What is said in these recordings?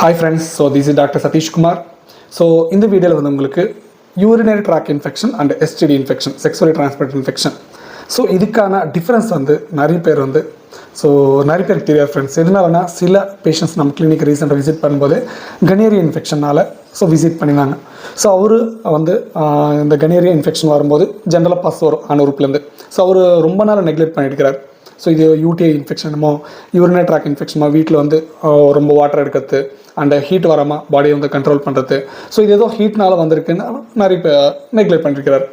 Hi friends, so this is Dr. Satish Kumar. So in the video வந்து உங்களுக்கு urinary tract infection and STD infection, sexually transmitted infection. So இதுக்கான difference வந்து நிறைய பேருக்கு தெரியாது friends. எதனாலனா சில பேஷண்ட்ஸ் நம்ம கிளினிக் ரீசெண்டாக விசிட் பண்ணும்போது கனேரியா இன்ஃபெக்ஷனால் விசிட் பண்ணினாங்க. ஸோ அவர் வந்து இந்த கனேரியா இன்ஃபெக்ஷன் வரும்போது ஜென்ரலாக பஸ் வரும் ஆனூருக்குலேருந்து. ஸோ அவர் ரொம்ப நாள் நெக்லெக்ட் பண்ணியிருக்கிறார். ஸோ இது யூடிஐ இன்ஃபெக்ஷனுமோ யூரினரி ட்ராக் இன்ஃபெக்ஷனோ வீட்டில் வந்து ரொம்ப வாட்டர் எடுக்கிறது அண்ட் ஹீட் வராமல் பாடியை வந்து கண்ட்ரோல் பண்ணுறது. ஸோ இது ஏதோ ஹீட்னால் வந்திருக்குன்னு நிறைய பேர் நெக்லெக்ட் பண்ணியிருக்கிறார்.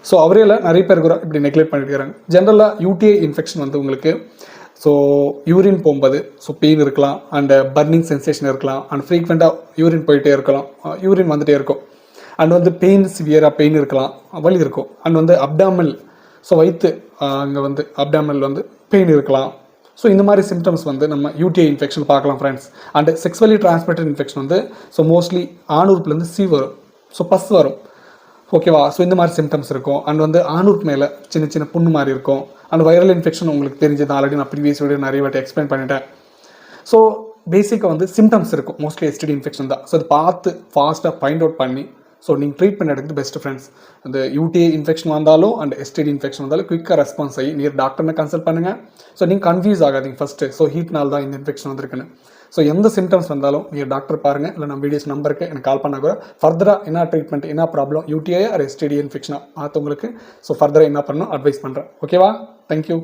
ஸோ அவரையில் நிறைய பேர் கூட இப்படி நெக்லெக்ட் பண்ணியிருக்கிறாங்க. ஜென்ரலாக யூடிஐ இன்ஃபெக்ஷன் வந்து உங்களுக்கு ஸோ யூரின் போகும்போது ஸோ பெயின் இருக்கலாம் அண்ட் பர்னிங் சென்சேஷன் இருக்கலாம் அண்ட் ஃப்ரீக்வெண்ட்டாக யூரின் போயிட்டே இருக்கலாம், யூரின் வந்துகிட்டே இருக்கும் அண்ட் வந்து பெயின் சிவியராக பெயின் இருக்கலாம், வலி இருக்கும் அண்ட் வந்து அப்டாமல் ஸோ வயிற்று அங்கே வந்து அப்டாமல் வந்து பெயின் இருக்கலாம். ஸோ இந்த மாதிரி சிம்டம்ஸ் வந்து நம்ம யூடிஐ இன்ஃபெக்ஷன் பார்க்கலாம் friends. And sexually transmitted infection வந்து ஸோ மோஸ்ட்லி ஆணூறுப்புலேருந்து சி வரும், ஸோ பஸ் வரும், ஓகேவா. ஸோ இந்த மாதிரி சிம்டம்ஸ் இருக்கும் அண்ட் வந்து ஆணூருக்கு மேலே சின்ன சின்ன புண்ணு மாதிரி இருக்கும். அண்ட் வைரல் இன்ஃபெக்ஷன் உங்களுக்கு தெரிஞ்சது ஆல்ரெடி நான் ப்ரீவியஸ் வீடியோ நிறைய வாட்டி எக்ஸ்பிளைன் பண்ணிட்டேன். ஸோ பேசிக்காக வந்து சிம்டம்ஸ் இருக்கும், மோஸ்ட்லி எஸ்டிடி இன்ஃபெக்ஷன் தான். ஸோ அது பார்த்து ஃபாஸ்ட்டாக ஃபைண்ட் அவுட் பண்ணி ஸோ நீங்கள் ட்ரீட்மெண்ட் எடுக்கிறது பெஸ்ட் ஃப்ரெண்ட்ஸ். அந்த யூடிஐ இன்ஃபெக்ஷன் வந்தாலும் அண்ட் எஸ்டிடி இன்ஃபெக்ஷன் வந்தாலும் குயிக்காக ரெஸ்பான்ஸ் ஆகி நீங்கள் டாக்டர்னை கன்சல்ட் பண்ணுங்கள். ஸோ நீங்கள் கன்ஃபியூஸ் ஆகாதீங்க ஃபஸ்ட்டு. ஸோ ஹீட்னால் தான் இந்த இன்ஃபெக்ஷன் வந்திருக்குன்னு. ஸோ எந்த சிம்டம்ஸ் வந்தாலும் நீங்கள் டாக்டர் பாருங்கள், இல்லை நம்ம வீடியோஸ் நம்பருக்கு எனக்கு கால் பண்ண கூட ஃபர்தராக என்ன ட்ரீட்மெண்ட் என்ன ப்ராப்ளம் யூடிஐ ஆர் எஸ்டிடி இன்ஃபெக்ஷனாக பார்த்தவங்களுக்கு ஸோ ஃபர்தராக என்ன பண்ணணும் அட்வைஸ் பண்ணுறேன். ஓகேவா? தேங்க்யூ.